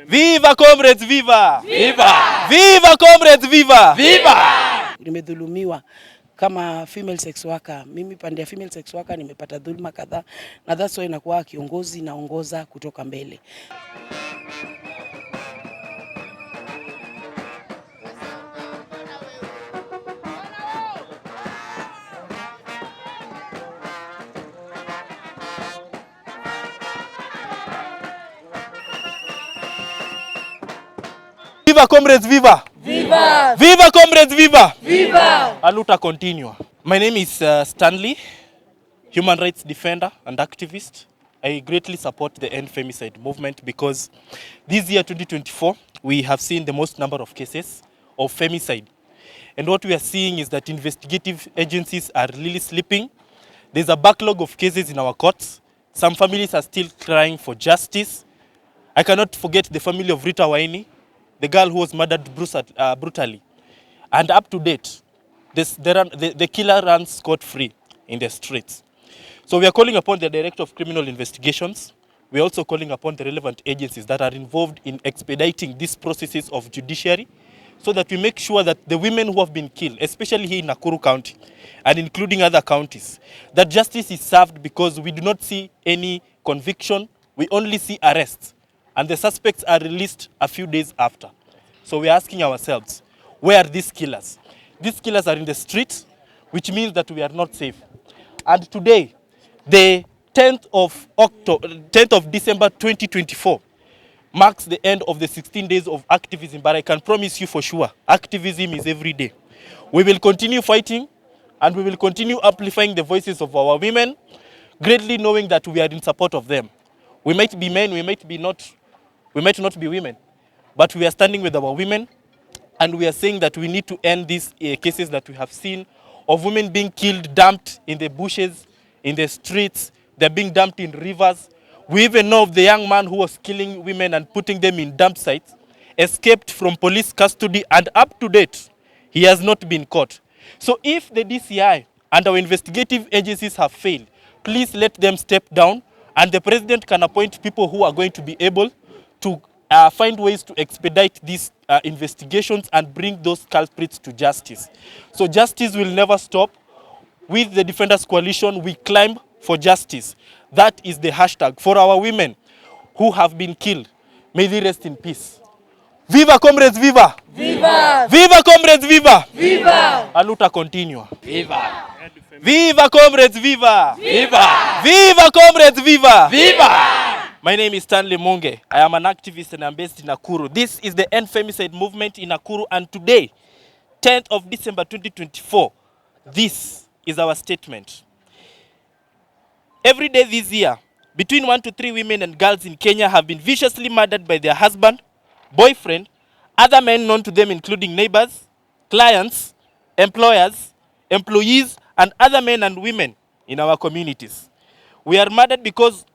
Viva comrades, viva! Viva! Viva comrades, viva! Viva! Nimedhulumiwa kama female sex worker. Mimi pande ya female sex worker nimepata dhuluma kadhaa, na that's why inakuwa kiongozi naongoza kutoka mbele. Viva comrades, viva! Viva! Viva comrades, viva! Viva! Aluta continua. My name is Stanley, human rights defender and activist. I greatly support the Anti-Femicide movement because this year 2024 we have seen the most number of cases of femicide. And what we are seeing is that investigative agencies are really sleeping. There's a backlog of cases in our courts. Some families are still crying for justice. I cannot forget the family of Ruto, the girl who was murdered brutally. And up to date, the killer runs scot-free in the streets. So we are calling upon the Director of Criminal Investigations. We are also calling upon the relevant agencies that are involved in expediting these processes of judiciary so that we make sure that the women who have been killed, especially here in Nakuru County and including other counties, that justice is served, because we do not see any conviction, we only see arrests. And the suspects are released a few days after. So we are asking ourselves, where are these killers? These killers are in the streets, which means that we are not safe. And today, the 10th of December 2024, marks the end of the 16 days of activism. But I can promise you for sure, activism is every day. We will continue fighting, and we will continue amplifying the voices of our women, greatly knowing that we are in support of them. We might be men, we might not be women, but we are standing with our women, and we are saying that we need to end these cases that we have seen of women being killed, dumped in the bushes, in the streets. They're being dumped in rivers. We even know of the young man who was killing women and putting them in dump sites, escaped from police custody, and up to date, he has not been caught. So if the DCI and our investigative agencies have failed, please let them step down, and the president can appoint people who are going to be able to find ways to expedite these investigations and bring those culprits to justice. So justice will never stop. With the Defenders Coalition, we climb for justice. That is the hashtag for our women who have been killed. May they rest in peace. Viva comrades, viva! Viva! Viva comrades, viva! Viva! Aluta continua. Viva! Viva comrades, viva! Viva! Viva comrades, viva! Viva! My name is Stanley Munge. I am an activist and I'm based in Nakuru. This is the Anti-Femicide movement in Nakuru, and today, 10th of December 2024, this is our statement. Every day this year, between 1 to 3 women and girls in Kenya have been viciously murdered by their husband, boyfriend, other men known to them including neighbors, clients, employers, employees, and other men and women in our communities. We are murdered because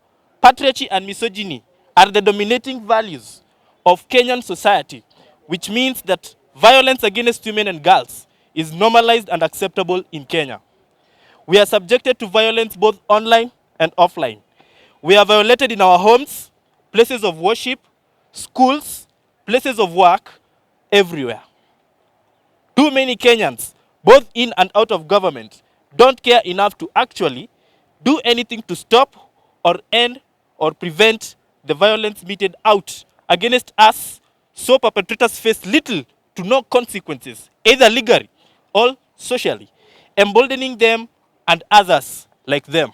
patriarchy and misogyny are the dominating values of Kenyan society, which means that violence against women and girls is normalized and acceptable in Kenya. We are subjected to violence both online and offline. We are violated in our homes, places of worship, schools, places of work, everywhere. Too many Kenyans, both in and out of government, don't care enough to actually do anything to stop or end or prevent the violence meted out against us, so perpetrators face little to no consequences, either legally or socially, emboldening them and others like them.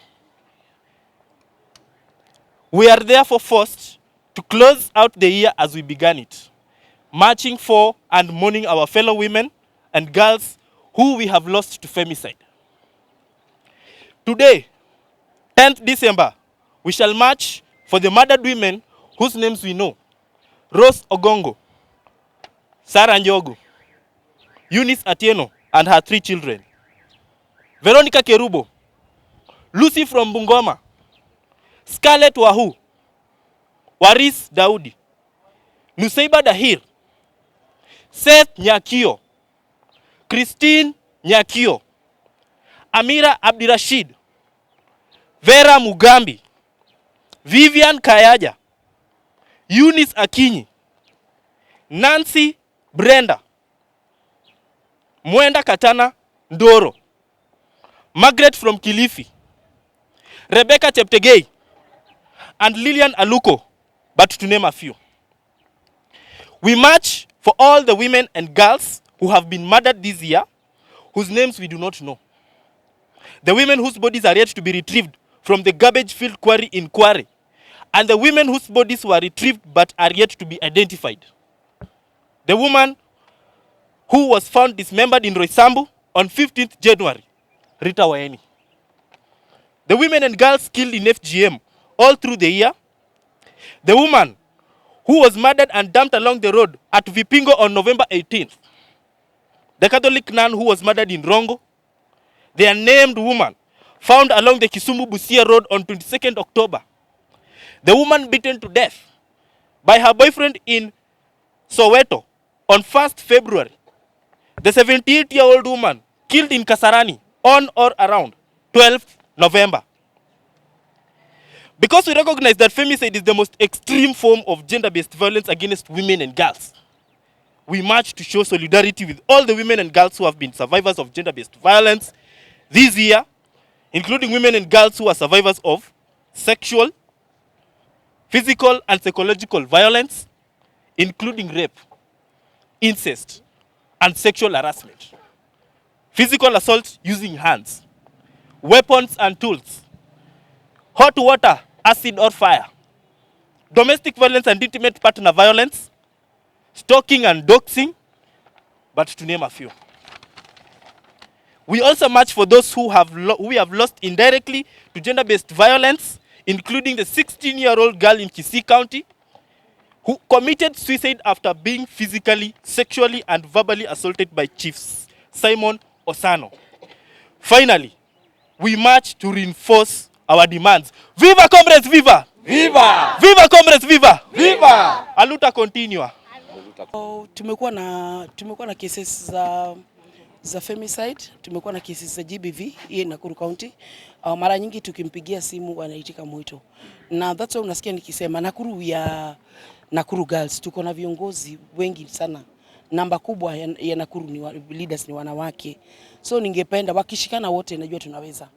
We are therefore forced to close out the year as we began it, marching for and mourning our fellow women and girls who we have lost to femicide. Today, 10th December, we shall march for the murdered women whose names we know: Rose Ogongo, Sarah Njogu, Eunice Atieno and her 3 children, Veronica Kerubo, Lucy from Bungoma, Scarlett Wahu, Waris Daudi, Nusaiba Dahir, Seth Nyakio, Christine Nyakio, Amira Abdirashid, Vera Mugambi, Vivian Kayaja, Eunice Akinyi, Nancy Brenda, Mwenda Katana Ndoro, Margaret from Kilifi, Rebecca Cheptegei, and Lillian Aluko, but to name a few. We march for all the women and girls who have been murdered this year, whose names we do not know. The women whose bodies are yet to be retrieved from the garbage filled quarry in Kware, and the women whose bodies were retrieved but are yet to be identified. The woman who was found dismembered in Roysambu on 15th January, Rita Waeni. The women and girls killed in FGM all through the year. The woman who was murdered and dumped along the road at Vipingo on November 18th. The Catholic nun who was murdered in Rongo. The unnamed woman found along the Kisumu-Busia road on 22nd October. The woman beaten to death by her boyfriend in Soweto on 1st February. The 78-year-old woman killed in Kasarani on or around 12th November. Because we recognize that femicide is the most extreme form of gender-based violence against women and girls, we march to show solidarity with all the women and girls who have been survivors of gender-based violence this year, including women and girls who are survivors of sexual, physical, and psychological violence, including rape, incest, and sexual harassment, physical assault using hands, weapons and tools, hot water, acid or fire, domestic violence and intimate partner violence, stalking and doxing, but to name a few. We also march for those who we have lost indirectly to gender-based violence, including the 16-year-old girl in Kisii County who committed suicide after being physically, sexually, and verbally assaulted by Chief Simon Osano. Finally, we march to reinforce our demands. Viva comrades, viva! Viva! Viva comrades, viva! Viva! Aluta continua. Tumekuwa na cases za femicide, tumekuwa na cases za GBV hii Nakuru County. Mara nyingi tukimpigia simu wanaitika mwito. Na that's why unasikia nikisema Nakuru ya Nakuru girls tuko na viongozi wengi sana. Namba kubwa ya Nakuru leaders ni wanawake. So ningependa wakishikana wote najua tunaweza.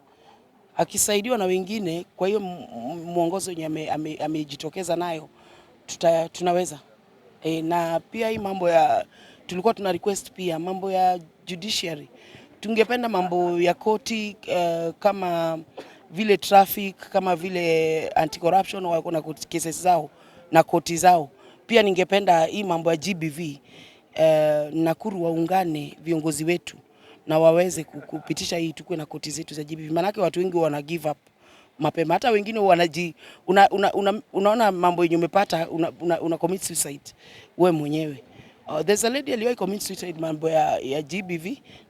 Akisaidiwa na wengine, kwa hiyo mwongozo yenye amejitokeza nayo tunaweza. Na pia hii mambo ya tulikuwa tuna request pia mambo ya judiciary. Tungependa mambo ya koti kama vile traffic, kama vile anti-corruption wako na cases zao na koti zao. Pia ningependa hii mambo ya GBV Nakuru waungane viongozi wetu na waweze kupitisha hii tukue na koti zetu za GBV. Manake watu wengi wana give up mapema. Hata wengine unaona mambo yenye umepata una commit suicide wewe mwenyewe. There's a lady aliwahi commit suicide mambo ya GBV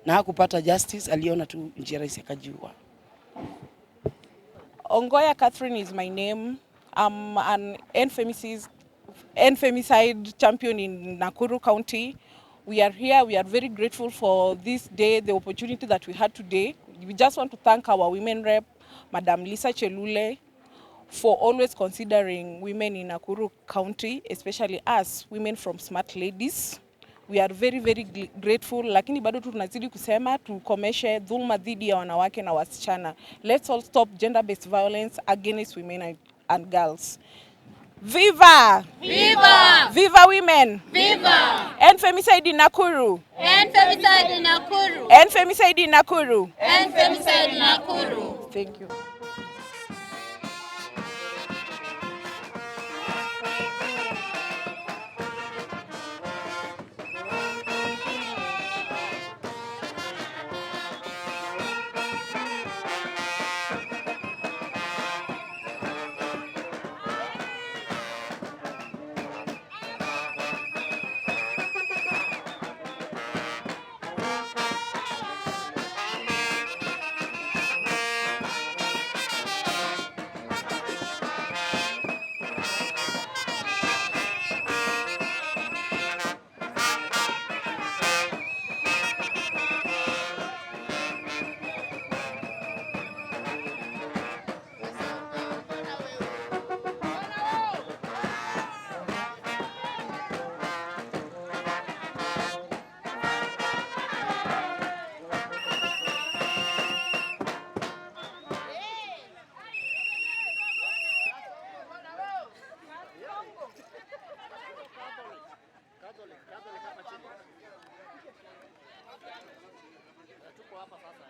na hakupata justice, aliona tu njia rahisi akajiua. Ongoya Catherine is my name. I'm an Anti-Femicide champion in Nakuru County. We are here. We are very grateful for this day, the opportunity that we had today. We just want to thank our women rep, Madam Lisa Chelule, for always considering women in Nakuru County, especially us, women from Smart Ladies. We are very, very grateful. Lakini bado tunazidi kusema tukomeshe dhulma dhidi ya wanawake na wasichana. Let's all stop gender-based violence against women and girls. Viva! Viva! Viva women! Viva! End femicide in Nakuru! End femicide in Nakuru! End femicide in Nakuru! End femicide in Nakuru! Thank you. hapa sasa.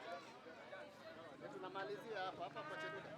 Tunamalizia hapa kwa Chelule.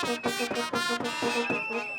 Thank you.